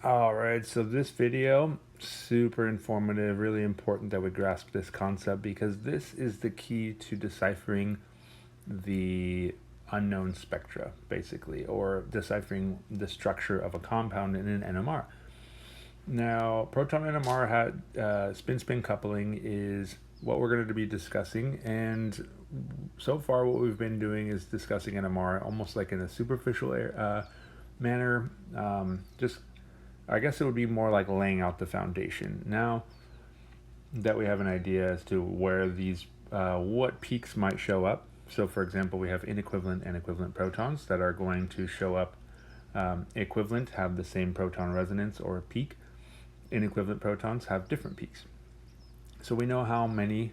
All right, so this video, super informative, really important that we grasp this concept because this is the key to deciphering the unknown spectra, basically, or deciphering the structure of a compound in an NMR. Now, proton NMR had spin-spin coupling is what we're going to be discussing, and so far what we've been doing is discussing NMR almost like in a superficial manner, just I guess it would be more like laying out the foundation. Now that we have an idea as to where these, what peaks might show up. So for example, we have inequivalent and equivalent protons that are going to show up equivalent, have the same proton resonance or peak. Inequivalent protons have different peaks. So we know how many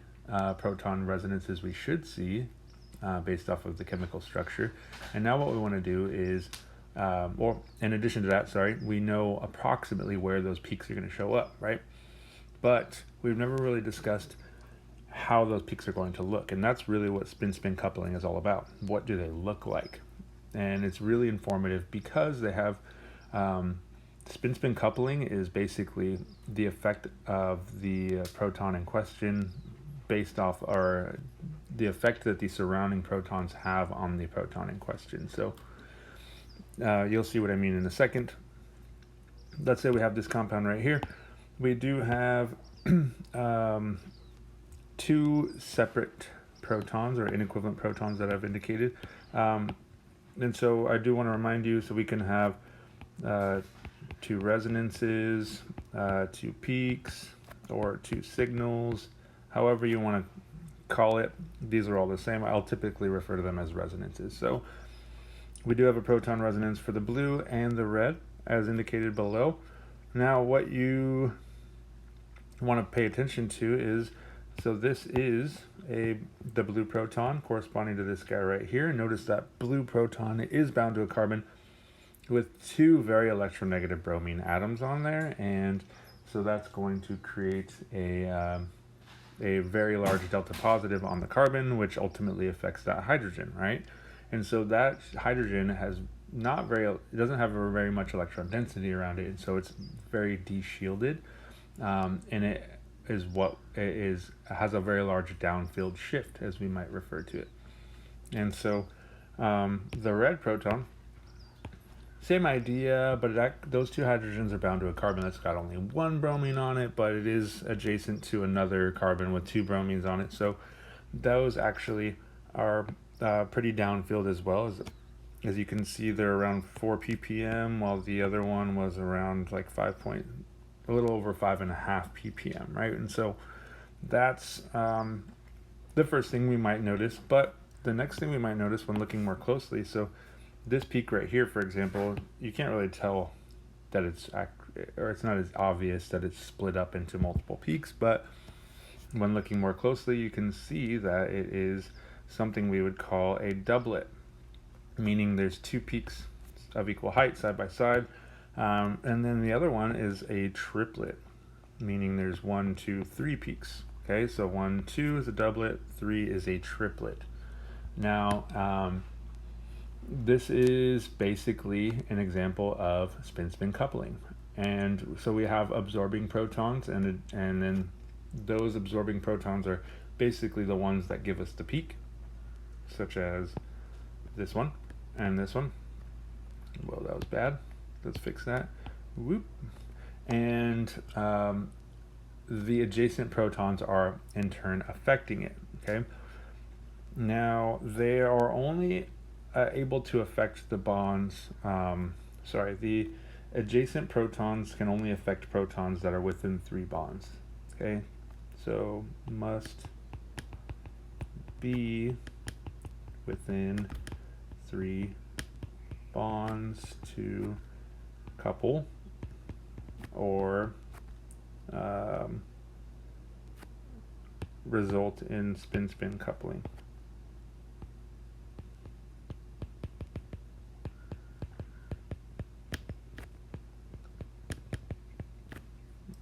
proton resonances we should see based off of the chemical structure. And now what we want to do is or in addition to that, we know approximately where those peaks are going to show up, right? But we've never really discussed how those peaks are going to look, and that's really what spin-spin coupling is all about. What do they look like? And it's really informative because they have spin-spin coupling is basically the effect of the proton in question based off, or the effect that the surrounding protons have on the proton in question. So you'll see what I mean in a second. Let's say we have this compound right here. We do have two separate protons or inequivalent protons that I've indicated. And so I do want to remind you, so we can have two resonances, two peaks, or two signals, however you want to call it. These are all the same. I'll typically refer to them as resonances. So we do have a proton resonance for the blue and the red, as indicated below. Now, what you want to pay attention to is, so this is the blue proton corresponding to this guy right here. Notice that blue proton is bound to a carbon with two very electronegative bromine atoms on there, and so that's going to create a very large delta positive on the carbon, which ultimately affects that hydrogen, right? And so that hydrogen has it doesn't have a very much electron density around it, and so it's very de-shielded, and it has a very large downfield shift, as we might refer to it. And so the red proton, same idea, but those two hydrogens are bound to a carbon that's got only one bromine on it, but it is adjacent to another carbon with two bromines on it. So those actually are pretty downfield as well. As you can see, they're around 4 ppm, while the other one was around like a little over 5.5 ppm, right? And so that's the first thing we might notice. But the next thing we might notice when looking more closely, so this peak right here, for example, you can't really tell that it's not as obvious that it's split up into multiple peaks, but when looking more closely, you can see that it is something we would call a doublet, meaning there's two peaks of equal height side by side, and then the other one is a triplet, meaning there's 1, 2, 3 peaks. Okay, so 1, 2 is a doublet, 3 is a triplet. Now, this is basically an example of spin-spin coupling, and so we have absorbing protons, and then those absorbing protons are basically the ones that give us the peak, such as this one and this one. Well, that was bad. Let's fix that. Whoop. And the adjacent protons are in turn affecting it. Okay. Now they are only able to affect the bonds. The adjacent protons can only affect protons that are within 3 bonds. Okay. So must be within 3 bonds to couple, or result in spin-spin coupling.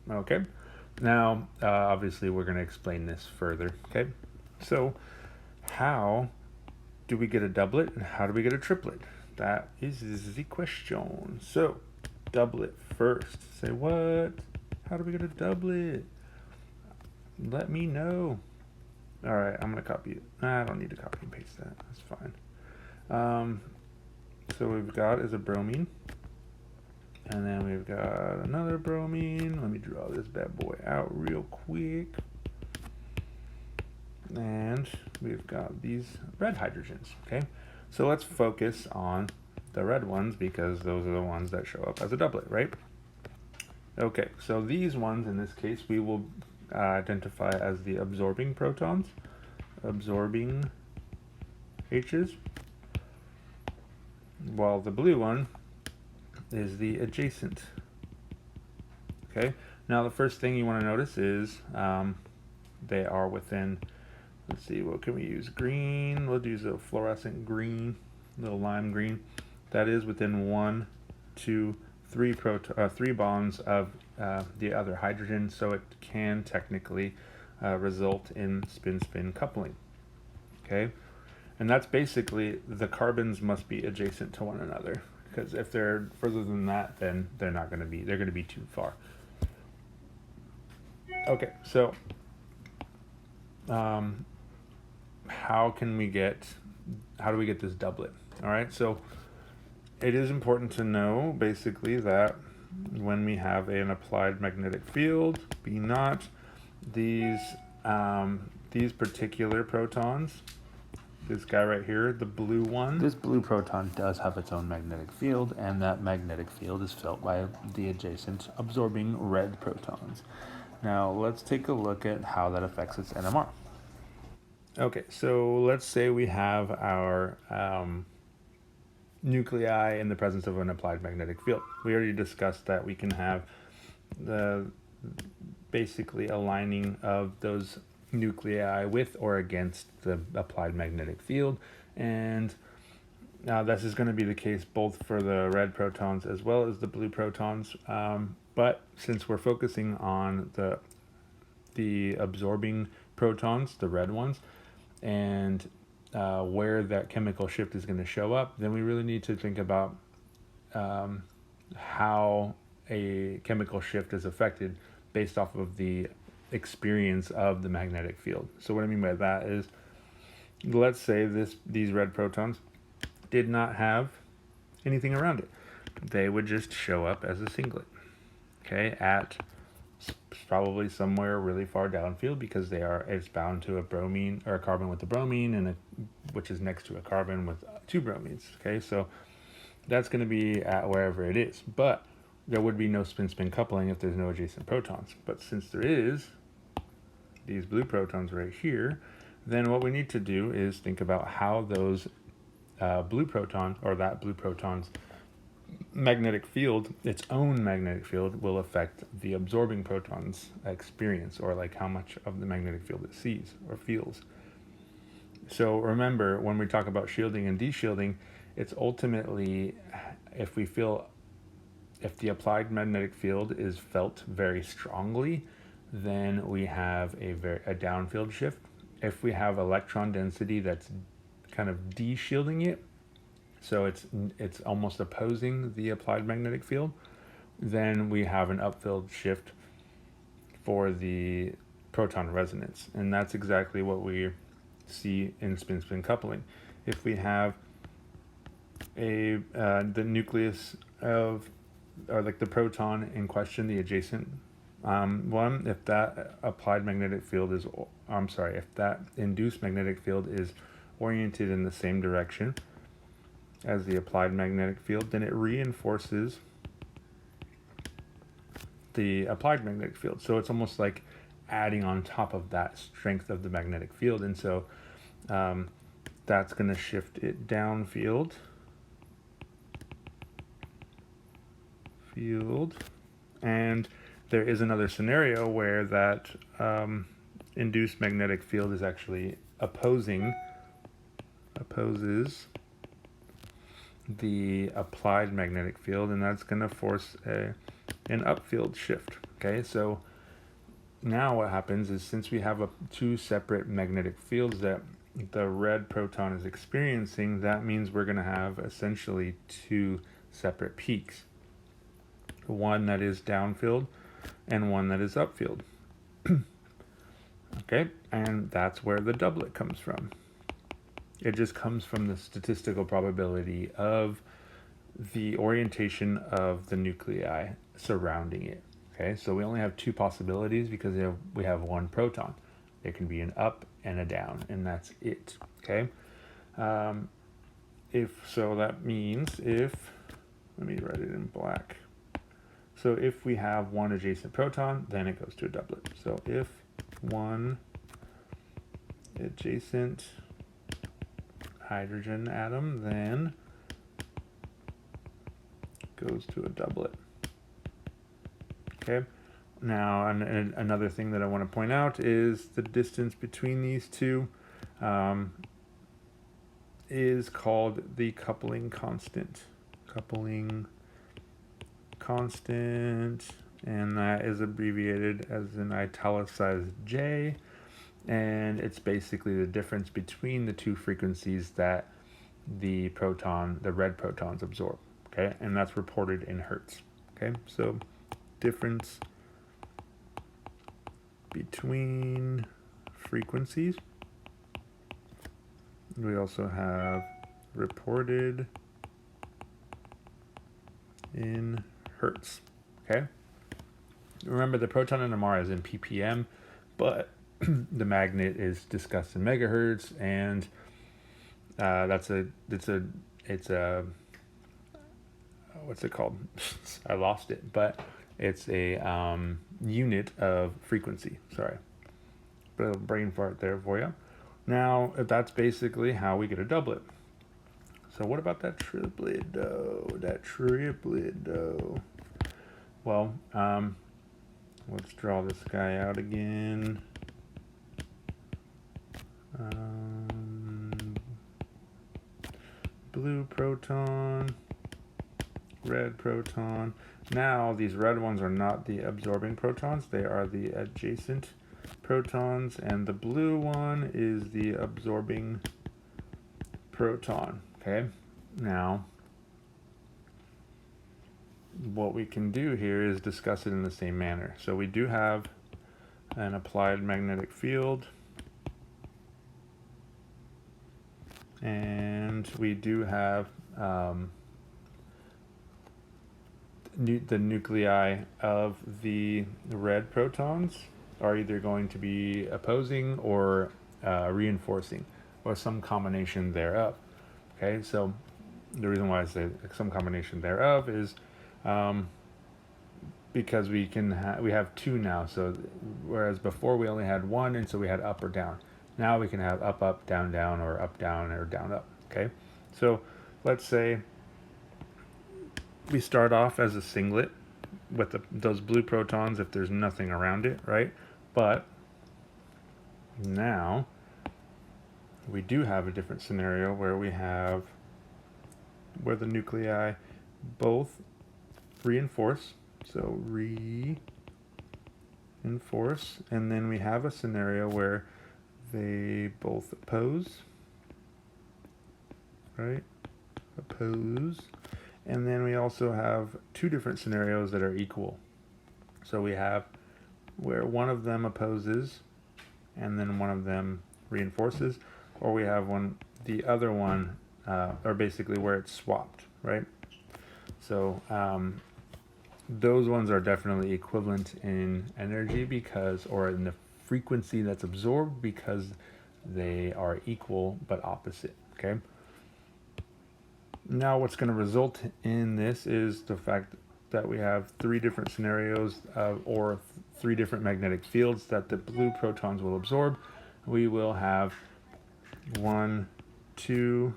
Okay, now obviously we're going to explain this further. Okay, so how do we get a doublet and how do we get a triplet? That is the question. So doublet first. Say, what? How do we get a doublet? Let me know. All right, I'm going to copy it. I don't need to copy and paste that. That's fine. So what we've got is a bromine. And then we've got another bromine. Let me draw this bad boy out real quick. And we've got these red hydrogens, okay? So let's focus on the red ones because those are the ones that show up as a doublet, right? Okay, so these ones, in this case, we will identify as the absorbing protons, absorbing H's, while the blue one is the adjacent. Okay, now the first thing you want to notice is they are within, let's see, what can we use? Green, we'll use a fluorescent green, little lime green. That is within 1, 2, 3 bonds of the other hydrogen, so it can technically result in spin-spin coupling. Okay, and that's basically the carbons must be adjacent to one another, because if they're further than that, then they're not going to be, they're going to be too far. Okay, so how do we get this doublet? All right, so it is important to know basically that when we have an applied magnetic field, B naught, these particular protons, this guy right here, the blue one. This blue proton does have its own magnetic field, and that magnetic field is felt by the adjacent absorbing red protons. Now let's take a look at how that affects its NMR. Okay, so let's say we have our nuclei in the presence of an applied magnetic field. We already discussed that we can have the basically aligning of those nuclei with or against the applied magnetic field, and now this is going to be the case both for the red protons as well as the blue protons, but since we're focusing on the absorbing protons, the red ones, and where that chemical shift is going to show up, then we really need to think about how a chemical shift is affected based off of the experience of the magnetic field. So what I mean by that is, let's say these red protons did not have anything around it. They would just show up as a singlet, okay, at probably somewhere really far downfield, because it's bound to a bromine or a carbon with a bromine, and which is next to a carbon with 2 bromines. Okay, so that's going to be at wherever it is, but there would be no spin-spin coupling if there's no adjacent protons. But since there is these blue protons right here, then what we need to do is think about how those blue proton's magnetic field, its own magnetic field, will affect the absorbing proton's experience, or like how much of the magnetic field it sees or feels. So remember, when we talk about shielding and deshielding, it's ultimately if the applied magnetic field is felt very strongly, then we have a downfield shift. If we have electron density that's kind of deshielding it, so it's almost opposing the applied magnetic field, then we have an upfield shift for the proton resonance. And that's exactly what we see in spin-spin coupling. If we have the nucleus of, or like the proton in question, the adjacent one, if that applied magnetic field is, if that induced magnetic field is oriented in the same direction as the applied magnetic field, then it reinforces the applied magnetic field. So it's almost like adding on top of that strength of the magnetic field, and so that's going to shift it downfield. And there is another scenario where that induced magnetic field is actually opposes the applied magnetic field, and that's going to force an upfield shift. Okay, so now what happens is, since we have 2 separate magnetic fields that the red proton is experiencing, that means we're going to have essentially 2 separate peaks. one that is downfield and one that is upfield. Okay, and that's where the doublet comes from. It just comes from the statistical probability of the orientation of the nuclei surrounding it. Okay, so we only have two possibilities because we have one proton. It can be an up and a down, and that's it. Okay, that means let me write it in black. So if we have one adjacent proton, then it goes to a doublet. So if one adjacent hydrogen atom then goes to a doublet. Okay. Now, another thing that I want to point out is the distance between these two is called the coupling constant. Coupling constant, and that is abbreviated as an italicized J, and it's basically the difference between the two frequencies that the red protons absorb. Okay, and that's reported in hertz. Okay, so difference between frequencies. We also have reported in hertz. Okay, remember the proton NMR is in ppm, but the magnet is discussed in megahertz, and it's a what's it called? I lost it, but it's a unit of frequency. Sorry, but a brain fart there for you. Now that's basically how we get a doublet. So what about that triplet though? Well, let's draw this guy out again. Blue proton, red proton. Now these red ones are not the absorbing protons, they are the adjacent protons, and the blue one is the absorbing proton. Okay, now what we can do here is discuss it in the same manner. So we do have an applied magnetic field, and we do have the nuclei of the red protons are either going to be opposing or reinforcing, or some combination thereof. Okay, so the reason why I say some combination thereof is because we have two now. So whereas before we only had one, and so we had up or down. Now we can have up, up, down, down, or up, down, or down, up. Okay, so let's say we start off as a singlet with those blue protons if there's nothing around it, right? But now we do have a different scenario where the nuclei both reinforce, so reinforce, and then we have a scenario where they both oppose, right? Oppose. And then we also have two different scenarios that are equal. So we have where one of them opposes and then one of them reinforces, or we have the other one, or basically where it's swapped, right? So those ones are definitely equivalent in energy or in the frequency that's absorbed, because they are equal but opposite. Okay. Now what's going to result in this is the fact that we have three different scenarios or three different magnetic fields that the blue protons will absorb. We will have 1, 2,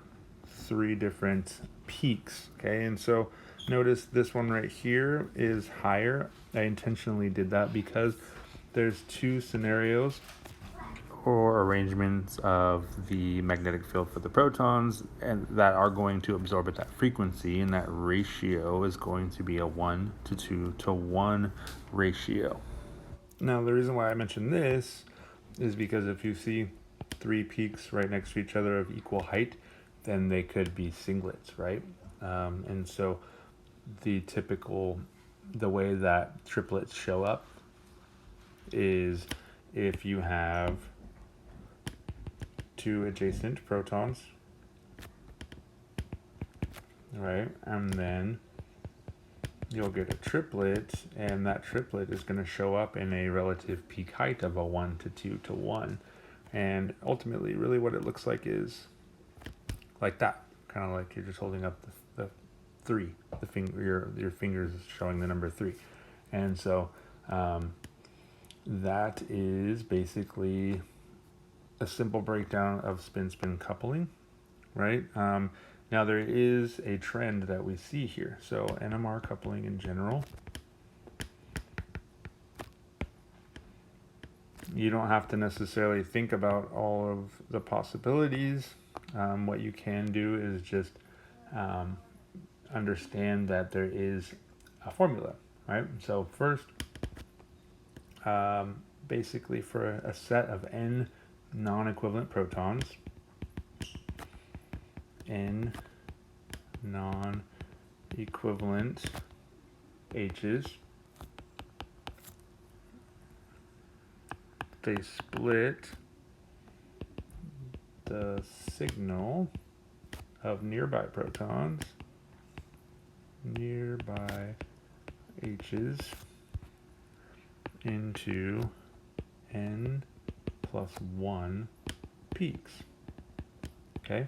3 different peaks. Okay, and so notice this one right here is higher. I intentionally did that because there's two scenarios or arrangements of the magnetic field for the protons, and that are going to absorb at that frequency, and that ratio is going to be a 1 to 2 to 1 ratio. Now the reason why I mentioned this is because if you see three peaks right next to each other of equal height, then they could be singlets, right? And so the typical the way that triplets show up is if you have two adjacent protons, right? And then you'll get a triplet, and that triplet is going to show up in a relative peak height of a 1 to 2 to 1. And ultimately, really what it looks like is like that. Kind of like you're just holding up the 3. The finger, your fingers is showing the number 3. And so that is basically a simple breakdown of spin-spin coupling, right? Now there is a trend that we see here. So NMR coupling in general, you don't have to necessarily think about all of the possibilities. What you can do is just understand that there is a formula, right? So first, basically for a set of n non-equivalent protons, n non-equivalent H's, they split the signal of nearby protons, nearby H's, into n plus 1 peaks. Okay?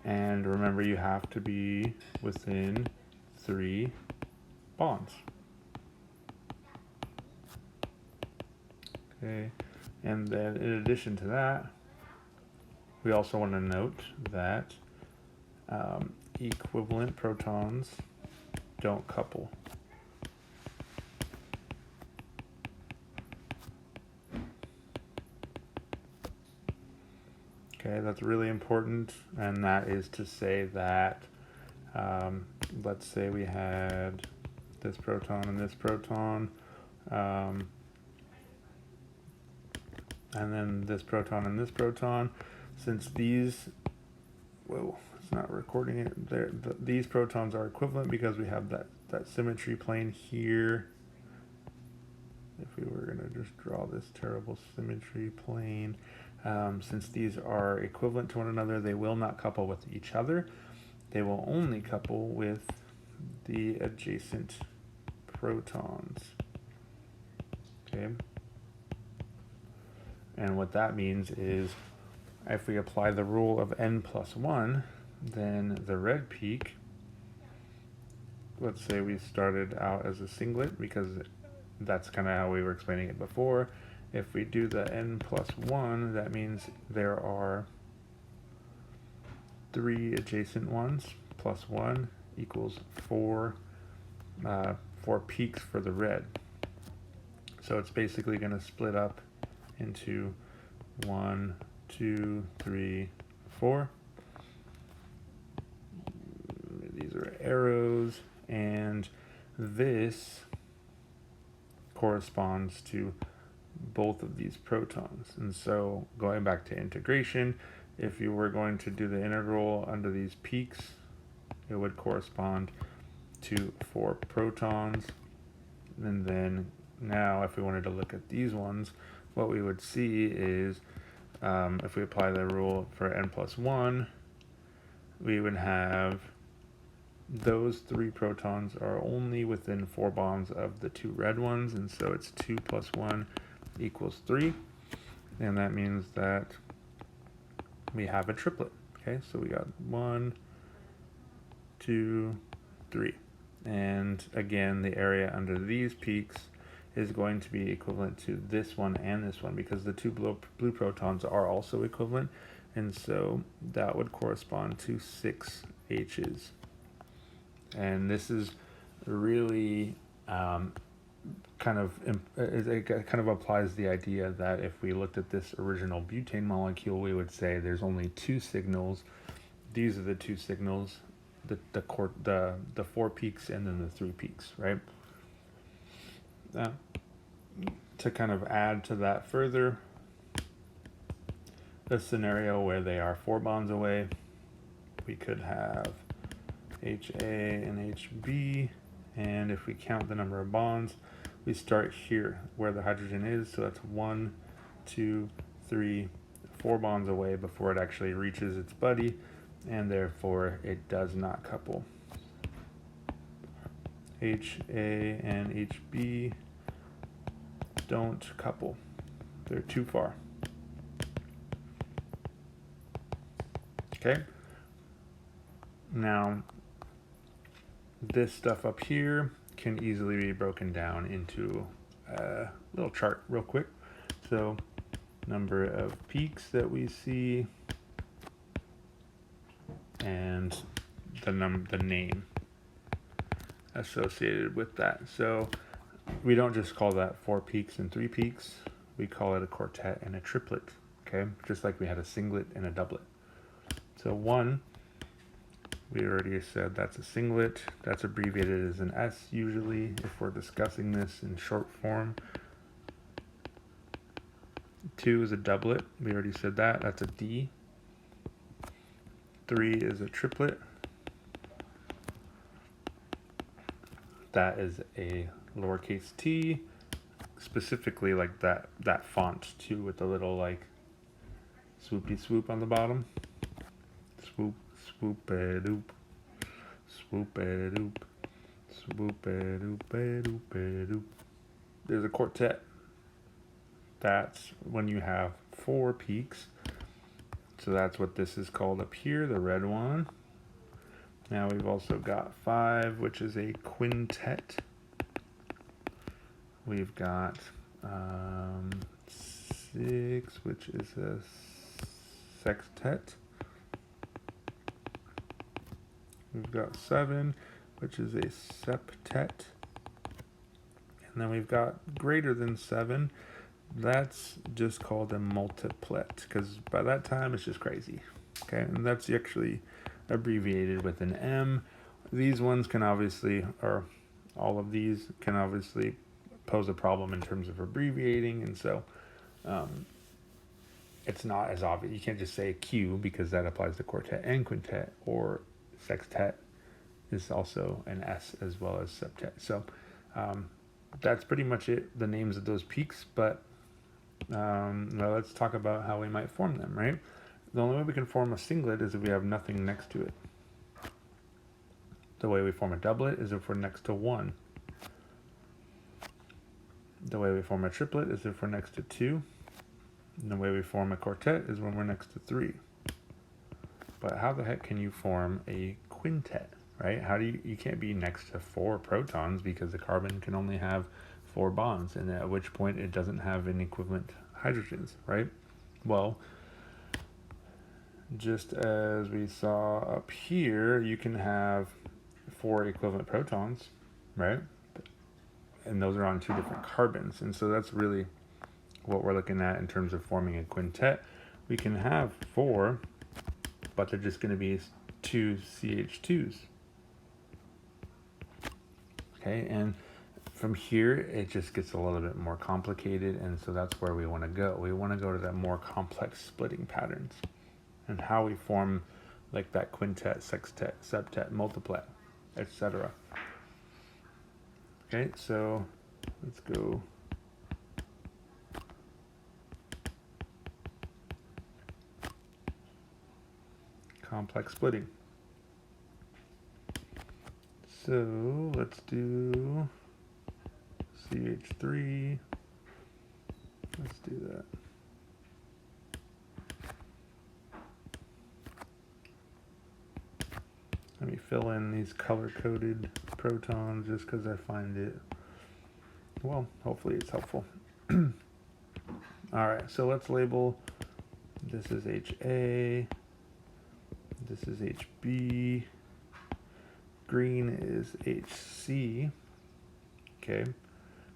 And remember, you have to be within 3 bonds. Okay, and then in addition to that, we also want to note that equivalent protons don't couple. Okay, that's really important, and that is to say that, let's say we had this proton and this proton, and then this proton and this proton. Since these, whoa, it's not recording it. These protons are equivalent because we have that symmetry plane here. If we were going to just draw this terrible symmetry plane, since these are equivalent to one another, they will not couple with each other. They will only couple with the adjacent protons. Okay. And what that means is if we apply the rule of n plus 1, then the red peak, let's say we started out as a singlet because that's kind of how we were explaining it before. If we do the n plus 1, that means there are 3 adjacent ones plus 1 equals 4 peaks for the red. So it's basically going to split up into 1, 2, 3, 4. These are arrows, and this corresponds to both of these protons. And so going back to integration, if you were going to do the integral under these peaks, it would correspond to 4 protons. And then now if we wanted to look at these ones, what we would see is if we apply the rule for n plus 1, we would have those 3 protons are only within 4 bonds of the 2 red ones, and so it's 2 plus 1 equals 3, and that means that we have a triplet. Okay, so we got 1, 2, 3, and again the area under these peaks is going to be equivalent to this one and this one because the 2 blue protons are also equivalent, and so that would correspond to 6 H's. And this is really it kind of applies the idea that if we looked at this original butane molecule, we would say there's only 2 signals. These are the 2 signals, the 4 peaks and then the 3 peaks, right? To kind of add to that further, a scenario where they are 4 bonds away, we could have HA and HB, And if we count the number of bonds, we start here where the hydrogen is. So that's 1, 2, 3, 4 bonds away before it actually reaches its buddy, and therefore it does not couple. HA and HB don't couple. They're too far. Okay. Now, this stuff up here can easily be broken down into a little chart real quick. So, number of peaks that we see, and the name associated with that. So we don't just call that 4 peaks and 3 peaks. We call it a quartet and a triplet. Okay, just like we had a singlet and a doublet. So 1, we already said that's a singlet. That's abbreviated as an S usually if we're discussing this in short form. 2 is a doublet. We already said that. That's a D. 3 is a triplet. That is a lowercase t, specifically like that font too, with the little like swoopy swoop on the bottom. Swoop, swoop-a-doop, swoop-a-doop, swoop-a-doop-a-doop-a-doop. There's a quartet. That's when you have 4 peaks. So that's what this is called up here, the red one. Now we've also got 5, which is a quintet. We've got 6, which is a sextet. We've got 7, which is a septet. And then we've got greater than 7. That's just called a multiplet, because by that time it's just crazy. Okay, and that's actually abbreviated with an M. These ones can obviously, or all of these can obviously pose a problem in terms of abbreviating, and so it's not as obvious. You can't just say Q because that applies to quartet and quintet, or sextet is also an S as well as septet. So that's pretty much it, the names of those peaks, but now let's talk about how we might form them, right? The only way we can form a singlet is if we have nothing next to it. The way we form a doublet is if we're next to 1. The way we form a triplet is if we're next to 2. And the way we form a quartet is when we're next to 3. But how the heck can you form a quintet, right? How do you can't be next to 4 protons because the carbon can only have 4 bonds, and at which point it doesn't have an equivalent hydrogens, right? Well, just as we saw up here, you can have 4 equivalent protons, right? And those are on 2 different carbons. And so that's really what we're looking at in terms of forming a quintet. We can have 4, but they're just going to be 2 CH2s. Okay, and from here, it just gets a little bit more complicated, and so that's where we want to go. We want to go to that more complex splitting patterns and how we form like that quintet, sextet, septet, multiplet, etc. Okay, so let's go. Complex splitting. So let's do CH3. Let's do that. Let me fill in these color-coded protons just because I find it, well, hopefully it's helpful. All right, so let's label, this is HA, this is HB, green is HC, okay?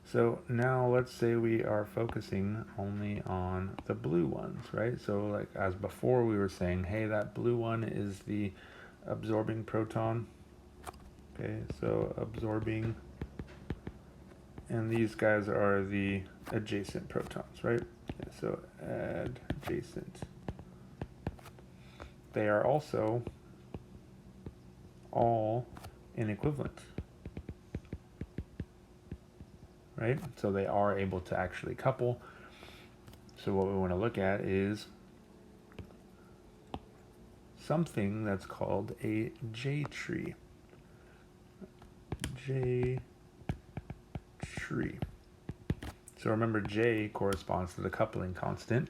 So now let's say we are focusing only on the blue ones, right? So like as before we were saying, hey, that blue one is the absorbing proton. Okay, so absorbing, and these guys are the adjacent protons, right? Okay, so adjacent. They are also all inequivalent. right? So they are able to actually couple. So what we want to look at is something that's called a J tree. J tree. So remember, J corresponds to the coupling constant,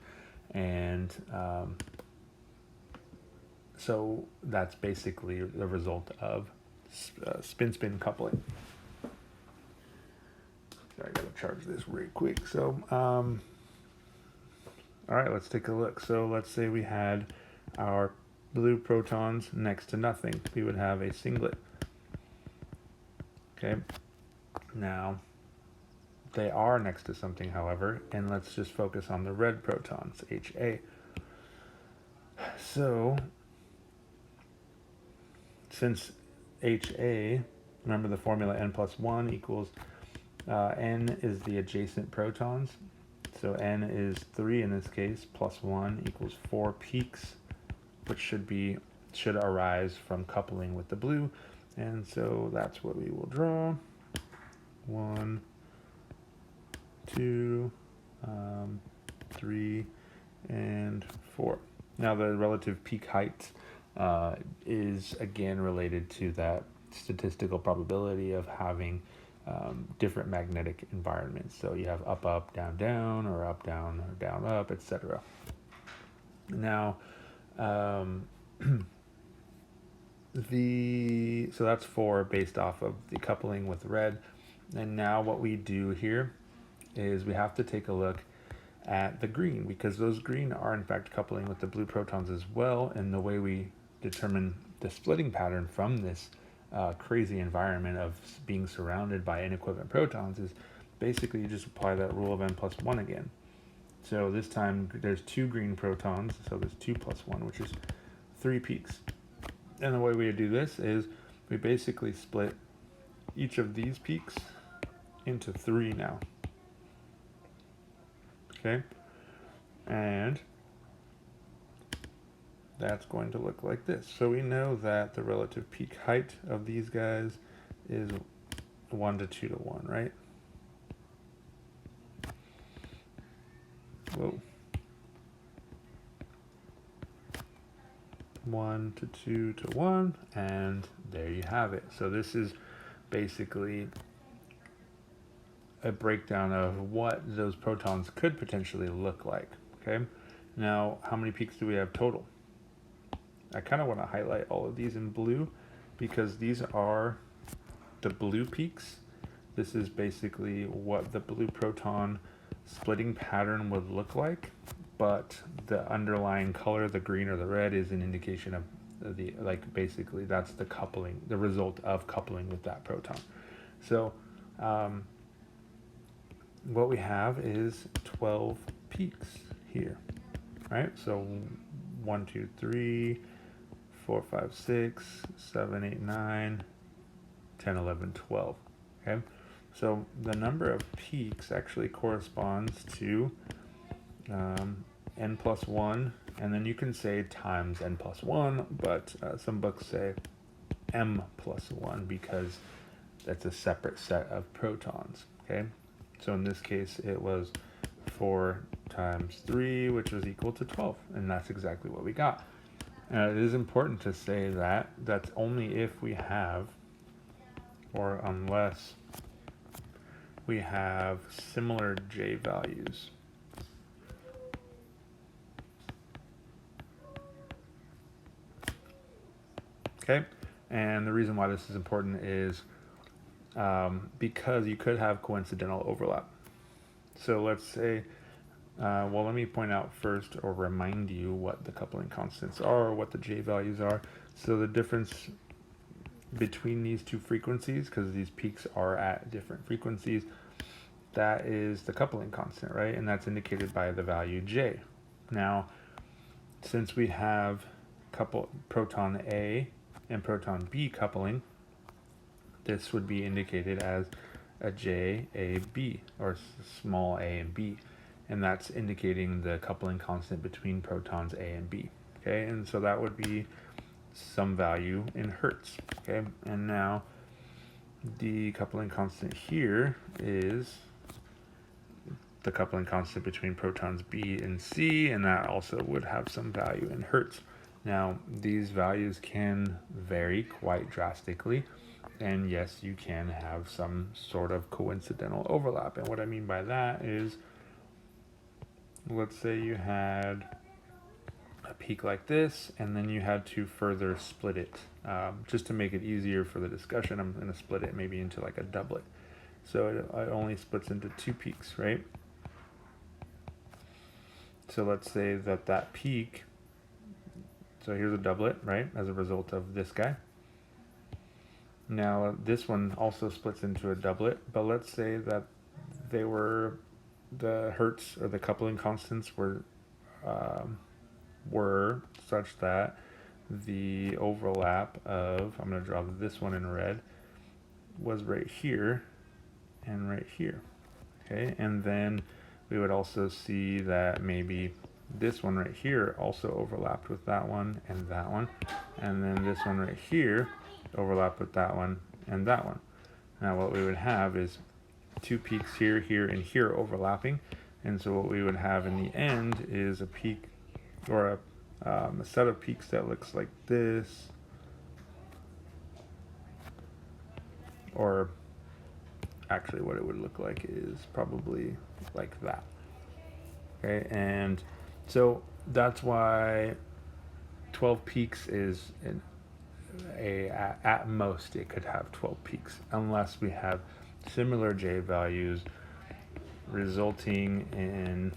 and so that's basically the result of spin-spin coupling. So I gotta charge this really quick. So, all right, let's take a look. So let's say we had our blue protons next to nothing. We would have a singlet. Okay. Now, they are next to something, however, and let's just focus on the red protons, HA. So, since HA, remember the formula n+1 equals, n is the adjacent protons, so n is 3 in this case, plus 1 equals 4 peaks, which should arise from coupling with the blue, and so that's what we will draw. 1, 2, 3, and 4. Now the relative peak height is again related to that statistical probability of having different magnetic environments. So you have up, up, down, down, or up, down, or down, up, etc. Now, so that's 4 based off of the coupling with red. And now what we do here is we have to take a look at the green, because those green are in fact coupling with the blue protons as well. And the way we determine the splitting pattern from this crazy environment of being surrounded by inequivalent protons is basically you just apply that rule of n+1 again. So this time there's 2 green protons, so there's 2 plus 1, which is 3 peaks. And the way we do this is we basically split each of these peaks into 3 now. Okay? And that's going to look like this. So we know that the relative peak height of these guys is 1 to 2 to 1, right? Whoa. 1 to 2 to 1, and there you have it. So this is basically a breakdown of what those protons could potentially look like. Okay, now how many peaks do we have total? I kind of want to highlight all of these in blue because these are the blue peaks. This is basically what the blue proton splitting pattern would look like, but the underlying color, the green or the red, is an indication of the, like, basically that's the coupling, the result of coupling with that proton. So what we have is 12 peaks here, right? So 1, 2, 3, 4, 5, 6, 7, 8, 9, 10, 11, 12. Okay, so the number of peaks actually corresponds to n+1, and then you can say times n+1, but some books say m+1 because that's a separate set of protons. Okay, so in this case it was 4 times 3, which was equal to 12, and that's exactly what we got. It is important to say that that's only if we have, or unless we have similar J values. Okay, and the reason why this is important is because you could have coincidental overlap. So let's say, well, let me point out first, or remind you what the coupling constants are, or what the J values are. So the difference between these two frequencies, because these peaks are at different frequencies, that is the coupling constant, right? And that's indicated by the value J. Now, since we have proton A and proton B coupling, this would be indicated as a JAB, or small a and b, and that's indicating the coupling constant between protons A and B. Okay, and so that would be some value in hertz. Okay, and now the coupling constant here is the coupling constant between protons B and C, and that also would have some value in hertz. Now, these values can vary quite drastically, and yes, you can have some sort of coincidental overlap. And what I mean by that is, let's say you had a peak like this, and then you had to further split it. Just to make it easier for the discussion, I'm going to split it maybe into like a doublet. So it only splits into 2 peaks, right? So let's say that peak, so here's a doublet, right, as a result of this guy. Now this one also splits into a doublet, but let's say that the hertz or the coupling constants were such that the overlap of, I'm going to draw this one in red, was right here and right here. Okay, and then we would also see that maybe this one right here also overlapped with that one, and then this one right here overlapped with that one and that one. Now what we would have is 2 peaks here, here, and here overlapping, and so what we would have in the end is a peak, or a set of peaks that looks like this, or actually what it would look like is probably like that. Okay, and so that's why 12 peaks is at most it could have 12 peaks, unless we have similar J values resulting in,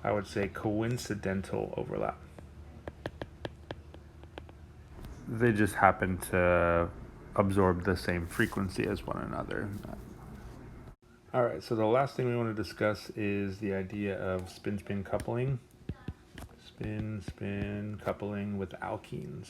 I would say, coincidental overlap. They just happen to absorb the same frequency as one another. All right, so the last thing we want to discuss is the idea of spin-spin coupling. Spin-spin coupling with alkenes.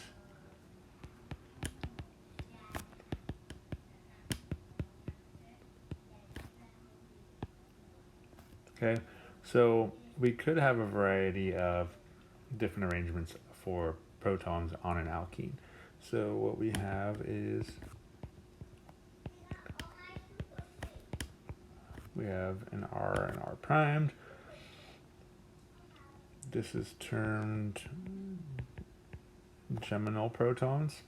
Okay, so we could have a variety of different arrangements for protons on an alkene. So what we have is we have an R and R primed. This is termed geminal protons.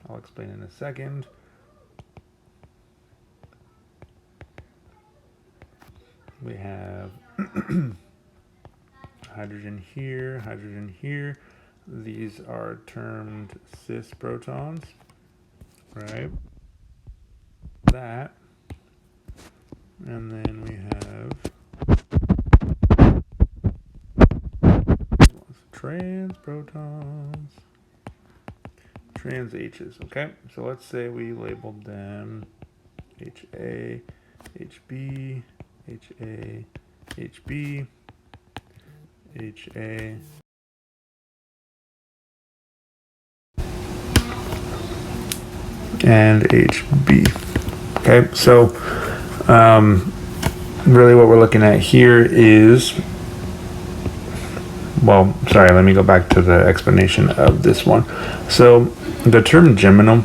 I'll explain in a second. We have hydrogen here, hydrogen here. These are termed cis protons, right? That. And then we have trans protons, trans H's, okay? So let's say we labeled them HA, HB, HA, HB, HA, and HB. Okay, so really what we're looking at here is, well, sorry, let me go back to the explanation of this one. So the term geminal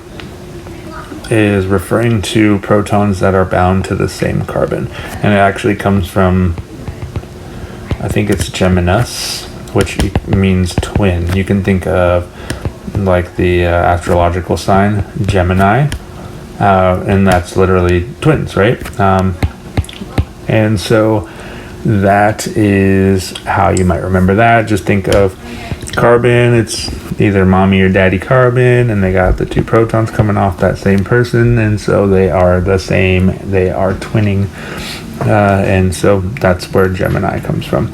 is referring to protons that are bound to the same carbon, and it actually comes from, I think it's geminus, which means twin. You can think of like the astrological sign Gemini, and that's literally twins, right? And so that is how you might remember that. Just think of carbon, it's either mommy or daddy carbon, and they got the 2 protons coming off that same person, and so they are the same, they are twinning, and so that's where Gemini comes from.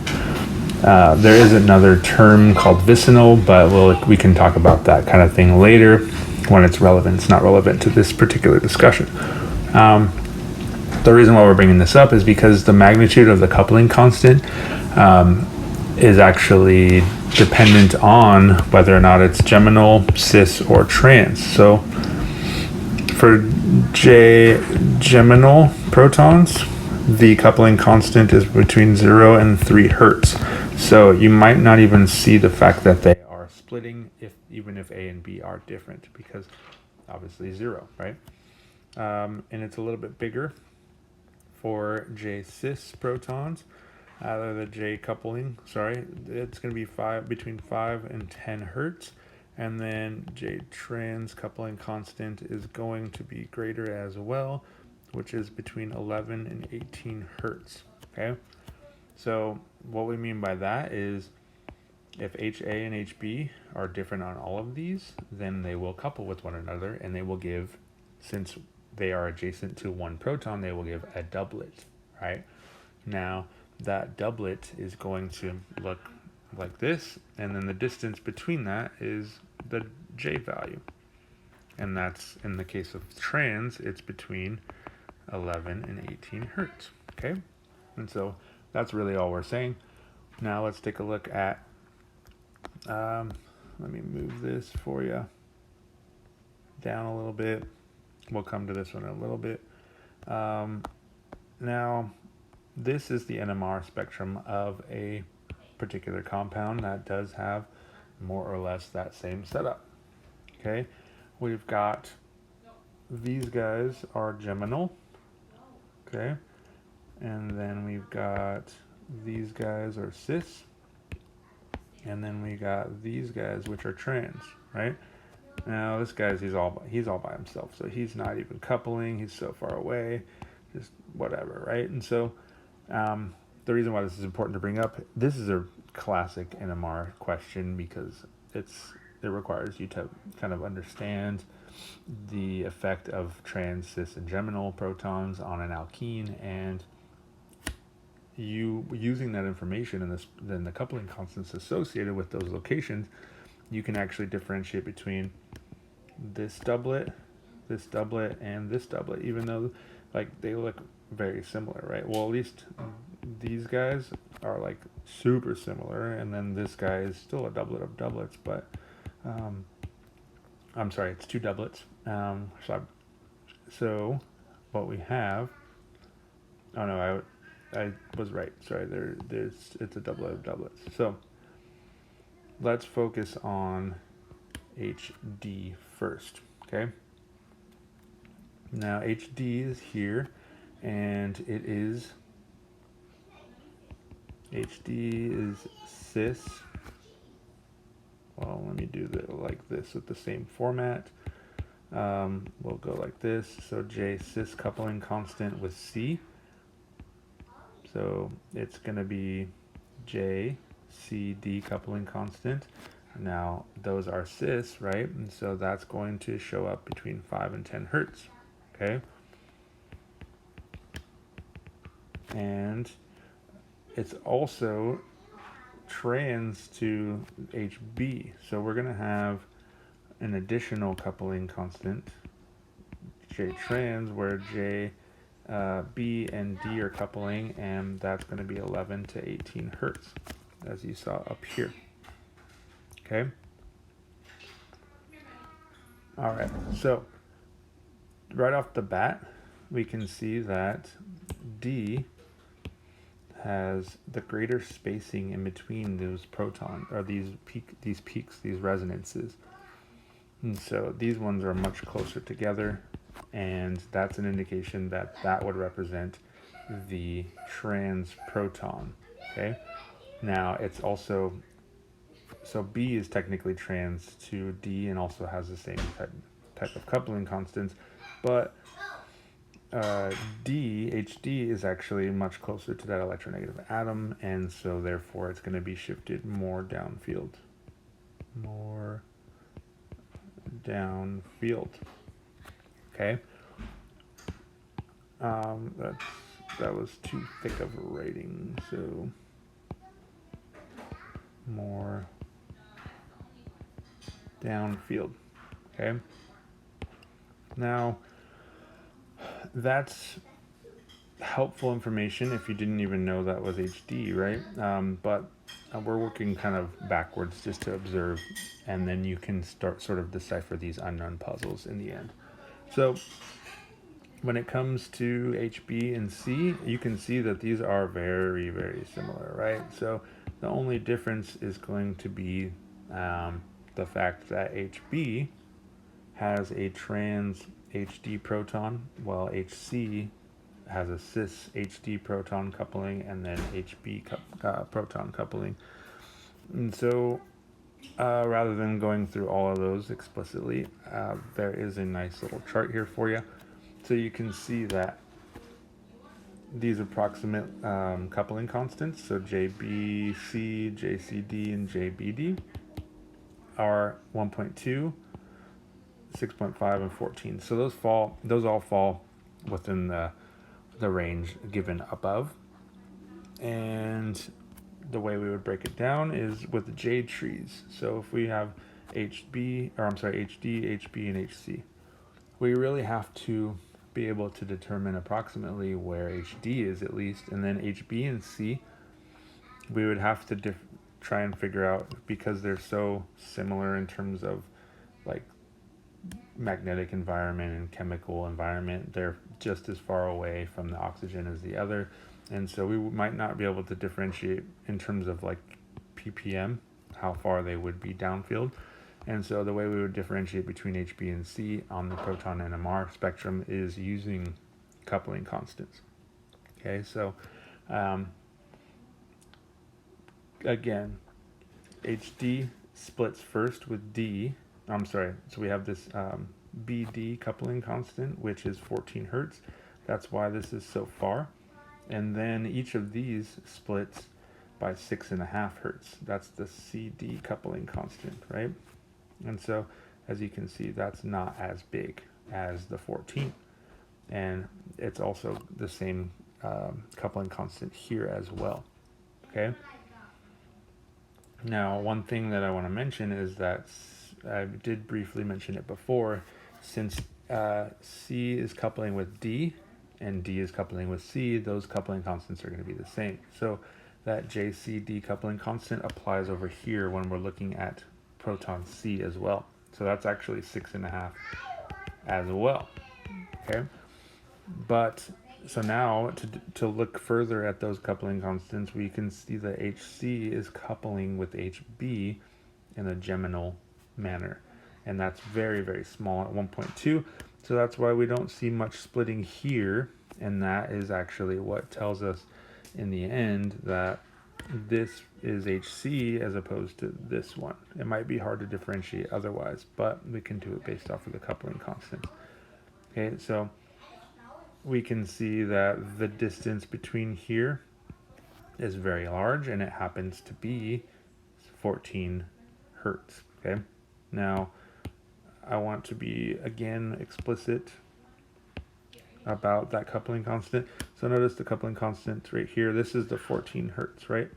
There is another term called vicinal, but we can talk about that kind of thing later when it's relevant. It's not relevant to this particular discussion. The reason why we're bringing this up is because the magnitude of the coupling constant is actually dependent on whether or not it's geminal, cis, or trans. So for geminal protons, the coupling constant is between 0 and 3 hertz. So you might not even see the fact that they are splitting even if A and B are different, because obviously 0, right? And it's a little bit bigger for J cis protons, the J coupling, sorry, it's going to be between 5 and 10 hertz. And then J trans coupling constant is going to be greater as well, which is between 11 and 18 hertz. Okay, so what we mean by that is if HA and HB are different on all of these, then they will couple with one another, and they will give, since they are adjacent to one proton, they will give a doublet, right? Now, that doublet is going to look like this, and then the distance between that is the J value. And that's, in the case of trans, it's between 11 and 18 hertz, okay? And so that's really all we're saying. Now let's take a look at, let me move this for you down a little bit. We'll come to this one in a little bit. Now, this is the NMR spectrum of a particular compound that does have more or less that same setup. Okay, we've got these guys are geminal. Okay, and then we've got these guys are cis, and then we got these guys which are trans, right? Now this guy's he's all by himself, so he's not even coupling. He's so far away, just whatever, right? And so the reason why this is important to bring up, this is a classic NMR question because it requires you to kind of understand the effect of trans, cis, and geminal protons on an alkene, and you using that information and then the coupling constants associated with those locations, you can actually differentiate between this doublet, and this doublet, even though like they look very similar, right? Well, at least these guys are like super similar, and then this guy is still a doublet of doublets, but I'm sorry, it's two doublets. So what we have, oh no, I was right. Sorry, it's a doublet of doublets. So let's focus on HD first, okay? Now HD is here, and HD is cis. Well, let me do it like this with the same format. We'll go like this. So J cis coupling constant with C. So it's going to be J C D coupling constant. Now those are cis, right? And so that's going to show up between 5 and 10 hertz. Okay. And it's also trans to HB. So we're going to have an additional coupling constant, J trans, where J, B, and D are coupling, and that's going to be 11 to 18 hertz, as you saw up here. Okay? All right, so right off the bat, we can see that D has the greater spacing in between those protons, or these peaks, these resonances. And so these ones are much closer together, and that's an indication that that would represent the trans proton. Okay? Now it's also, so B is technically trans to D and also has the same type of coupling constants, but HD is actually much closer to that electronegative atom, and so therefore it's going to be shifted more downfield. Okay. That was too thick of a writing, so more downfield. Okay. Now that's helpful information if you didn't even know that was HD, right? But we're working kind of backwards just to observe, and then you can start sort of decipher these unknown puzzles in the end. So when it comes to HB and C, you can see that these are very, very similar, right? So the only difference is going to be the fact that HB has a trans HD proton, while HC has a cis HD proton coupling and then HB proton coupling. And so rather than going through all of those explicitly, there is a nice little chart here for you. So you can see that these approximate coupling constants, so JBC, JCD, and JBD, are 1.2, 6.5, and 14. So those all fall within the range given above. And the way we would break it down is with the J trees. So if we have HD, HB, and HC, we really have to be able to determine approximately where HD is at least, and then HB and C, we would have to try and figure out, because they're so similar in terms of like magnetic environment and chemical environment, they're just as far away from the oxygen as the other, and so we might not be able to differentiate in terms of like ppm how far they would be downfield. And so the way we would differentiate between HB and C on the proton NMR spectrum is using coupling constants. Okay, so again, HD splits first with D. So we have this BD coupling constant, which is 14 hertz. That's why this is so far. And then each of these splits by 6.5 hertz. That's the CD coupling constant, right? And so, as you can see, that's not as big as the 14. And it's also the same coupling constant here as well. Okay? Now, one thing that I want to mention is that I did briefly mention it before, since C is coupling with D and D is coupling with C, those coupling constants are going to be the same. So that JCD coupling constant applies over here when we're looking at proton C as well. So that's actually 6.5 as well. Okay, but so now to look further at those coupling constants, we can see that HC is coupling with HB in a geminal manner, and that's very, very small at 1.2. So that's why we don't see much splitting here, and that is actually what tells us in the end that this is HC as opposed to this one. It might be hard to differentiate otherwise, but we can do it based off of the coupling constant. Okay, so we can see that the distance between here is very large, and it happens to be 14 hertz. Okay, now I want to be again explicit about that coupling constant. So notice the coupling constant right here. This is the 14 hertz, right?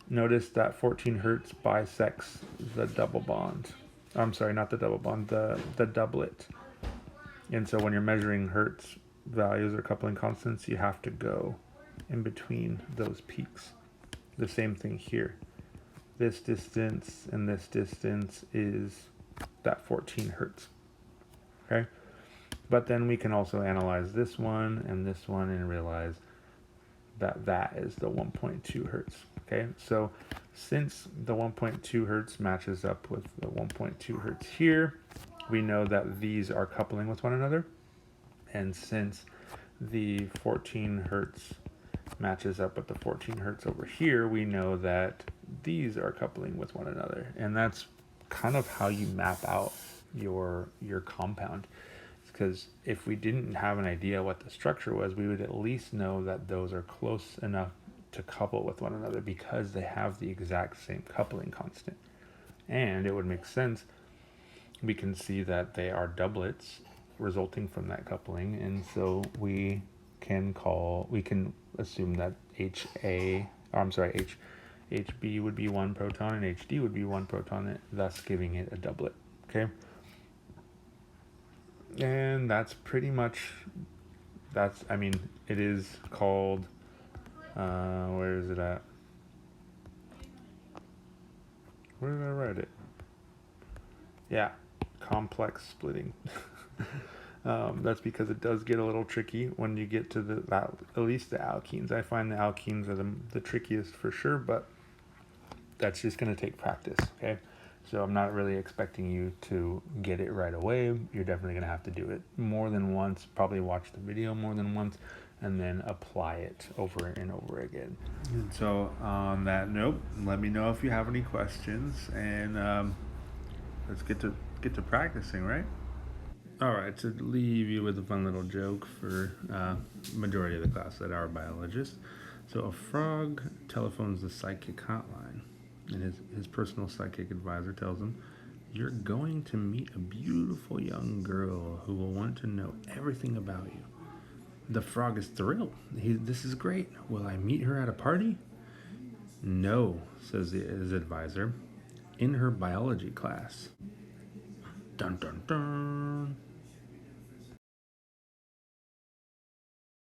Notice that 14 hertz bisects the double bond. I'm sorry, not the double bond, the doublet. And so when you're measuring hertz values or coupling constants, you have to go in between those peaks. The same thing here. This distance and this distance is that 14 hertz. Okay? But then we can also analyze this one and realize that that is the 1.2 hertz. Okay, so since the 1.2 hertz matches up with the 1.2 hertz here, we know that these are coupling with one another. And since the 14 hertz matches up with the 14 hertz over here, we know that these are coupling with one another. And that's kind of how you map out your compound. Because if we didn't have an idea what the structure was, we would at least know that those are close enough to couple with one another because they have the exact same coupling constant. And it would make sense. We can see that they are doublets resulting from that coupling, and so we can assume that HB would be one proton and HD would be one proton, thus giving it a doublet. Okay? And that's pretty much, it is called, where is it at? Where did I write it? Yeah, complex splitting. That's because it does get a little tricky when you get to at least the alkenes. I find the alkenes are the trickiest for sure, but that's just going to take practice, okay? So I'm not really expecting you to get it right away. You're definitely going to have to do it more than once, probably watch the video more than once, and then apply it over and over again. And so on that note, let me know if you have any questions, and let's get to practicing, right? All right, to leave you with a fun little joke for majority of the class that are biologists. So a frog telephones the psychic hotline, and his personal psychic advisor tells him, "You're going to meet a beautiful young girl who will want to know everything about you." The frog is thrilled. This is great. Will I meet her at a party? No, says his advisor. In her biology class. Dun dun dun.